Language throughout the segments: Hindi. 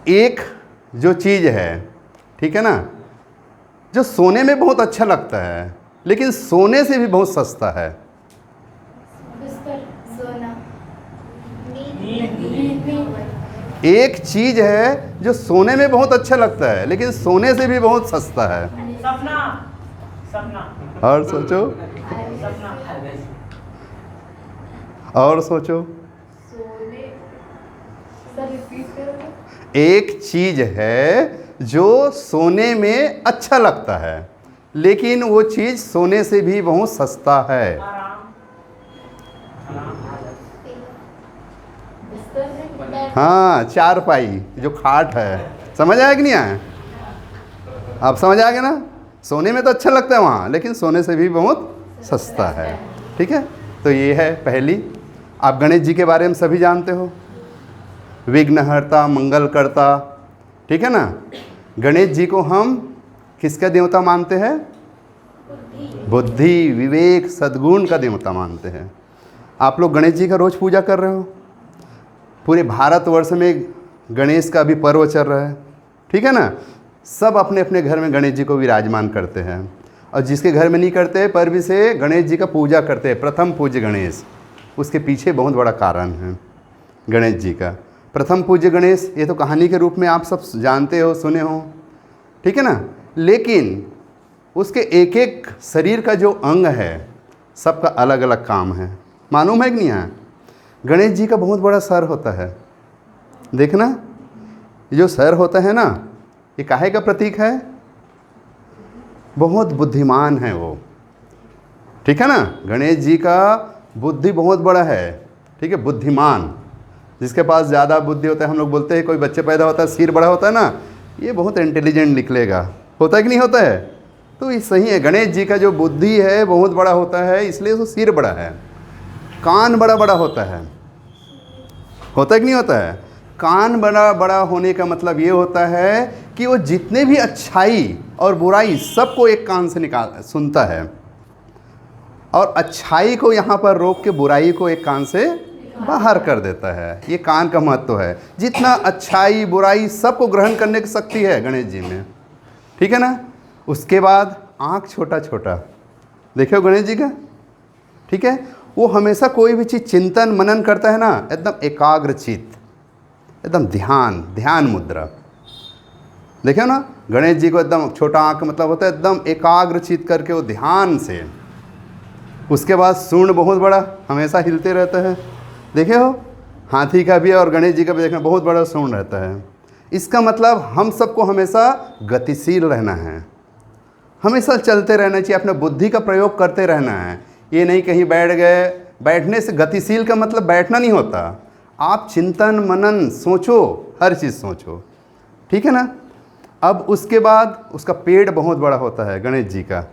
एक जो चीज़ है, ठीक है ना, जो सोने में बहुत अच्छा लगता है लेकिन सोने से भी बहुत सस्ता है। एक चीज है जो सोने में बहुत अच्छा लगता है लेकिन सोने से भी बहुत सस्ता है। सपना। सपना। और सोचो, और सोचो। एक चीज है जो सोने में अच्छा लगता है लेकिन वो चीज सोने से भी बहुत सस्ता है। हाँ, चारपाई, जो खाट है। समझ आया कि नहीं आया? आप समझ आ गए ना? सोने में तो अच्छा लगता है वहाँ, लेकिन सोने से भी बहुत सस्ता है। ठीक है, तो ये है पहली। आप गणेश जी के बारे में सभी जानते हो, विघ्नहर्ता, मंगलकर्ता। ठीक है ना? गणेश जी को हम किसका देवता मानते हैं? बुद्धि, विवेक, सद्गुण का देवता मानते हैं। आप लोग गणेश जी का रोज़ पूजा कर रहे हो। पूरे भारतवर्ष में गणेश का भी पर्व चल रहा है। ठीक है ना? सब अपने अपने घर में गणेश जी को विराजमान करते हैं, और जिसके घर में नहीं करते पर भी से गणेश जी का पूजा करते हैं। प्रथम पूज्य गणेश, उसके पीछे बहुत बड़ा कारण है गणेश जी का। प्रथम पूज्य गणेश, ये तो कहानी के रूप में आप सब जानते हो, सुने हो। ठीक है ना? लेकिन उसके एक एक शरीर का जो अंग है, सबका अलग अलग काम है। मालूम है कि नहीं है? गणेश जी का बहुत बड़ा सर होता है। देखना, ये जो सर होता है ना, ये काहे का प्रतीक है? बहुत बुद्धिमान है वो। ठीक है ना? गणेश जी का बुद्धि बहुत बड़ा है। ठीक है, बुद्धिमान, जिसके पास ज़्यादा बुद्धि होता है। हम लोग बोलते हैं कोई बच्चे पैदा होता है सिर बड़ा होता है ना, ये बहुत इंटेलिजेंट निकलेगा। होता है कि नहीं होता है? तो ये सही है, गणेश जी का जो बुद्धि है बहुत बड़ा होता है, इसलिए तो सिर बड़ा है। कान बड़ा बड़ा होता है कि नहीं होता है? कान बड़ा बड़ा होने का मतलब ये होता है कि वो जितने भी अच्छाई और बुराई सबको एक कान से निकाल सुनता है, और अच्छाई को यहाँ पर रोक के बुराई को एक कान से बाहर कर देता है। ये कान का महत्व है। जितना अच्छाई बुराई सबको ग्रहण करने की शक्ति है गणेश जी में। ठीक है ना? उसके बाद आँख छोटा छोटा, देखो गणेश जी का। ठीक है, वो हमेशा कोई भी चीज़ चिंतन मनन करता है ना, एकदम एकाग्रचित, एकदम ध्यान मुद्रा। देखो ना, गणेश जी को एकदम छोटा आँख मतलब होता है एकदम एकाग्रचित करके वो ध्यान से। उसके बाद सूंड बहुत बड़ा, हमेशा हिलते रहता है। देखे हो, हाथी का भी और गणेश जी का भी देखना, बहुत बड़ा सूंड रहता है। इसका मतलब हम सबको हमेशा गतिशील रहना है, हमेशा चलते रहना चाहिए, अपने बुद्धि का प्रयोग करते रहना है। ये नहीं कहीं बैठ गए। बैठने से, गतिशील का मतलब बैठना नहीं होता, आप चिंतन मनन सोचो, हर चीज़ सोचो। ठीक है ना? अब उसके बाद उसका पेट बहुत बड़ा होता है गणेश जी का।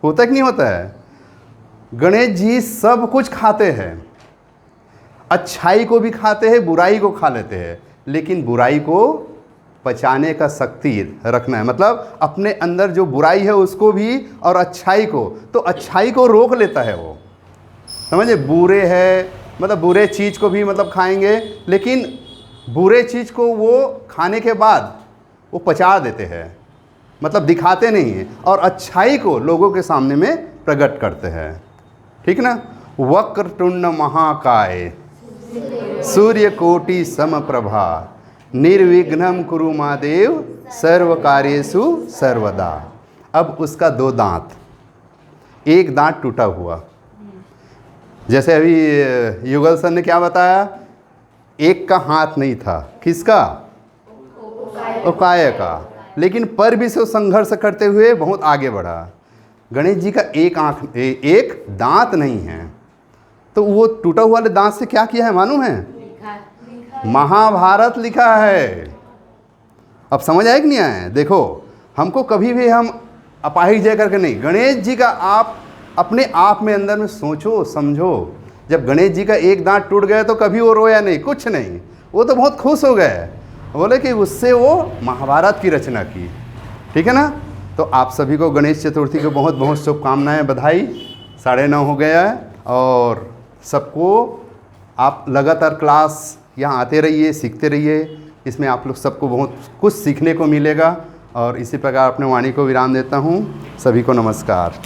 होता है कि नहीं होता है? गणेश जी सब कुछ खाते हैं, अच्छाई को भी खाते हैं, बुराई को खा लेते हैं, लेकिन बुराई को पचाने का शक्ति रखना है। मतलब अपने अंदर जो बुराई है उसको भी, और अच्छाई को, तो अच्छाई को रोक लेता है वो। समझे? बुरे है मतलब बुरे चीज़ को भी मतलब खाएंगे, लेकिन बुरे चीज़ को वो खाने के बाद वो पचा देते हैं, मतलब दिखाते नहीं हैं, और अच्छाई को लोगों के सामने में प्रकट करते हैं। ठीक ना? वक्रतुंड महाकाय सूर्यकोटि समप्रभा निर्विघ्नं कुरु महादेव सर्व कार्येषु सर्वदा। अब उसका 2 दांत, एक दांत टूटा हुआ। जैसे अभी युगल सर ने क्या बताया, एक का हाथ नहीं था, किसका? उकाय का, लेकिन पर भी से संघर्ष करते हुए बहुत आगे बढ़ा। गणेश जी का एक दांत नहीं है, तो वो टूटा हुआ वाले दांत से क्या किया है मालूम है? महाभारत लिखा है। अब समझ आए कि नहीं आए? देखो, हमको कभी भी हम अपाहिज जय करके नहीं, गणेश जी का आप अपने आप में अंदर में सोचो समझो। जब गणेश जी का एक दांत टूट गया तो कभी वो रोया नहीं, कुछ नहीं, वो तो बहुत खुश हो गए, बोले कि उससे वो महाभारत की रचना की। ठीक है ना? तो आप सभी को गणेश चतुर्थी की बहुत बहुत शुभकामनाएं, बधाई। 9:30 हो गया है, और सबको आप लगातार क्लास यहाँ आते रहिए, सीखते रहिए। इसमें आप लोग सबको बहुत कुछ सीखने को मिलेगा। और इसी प्रकार अपने वाणी को विराम देता हूँ। सभी को नमस्कार।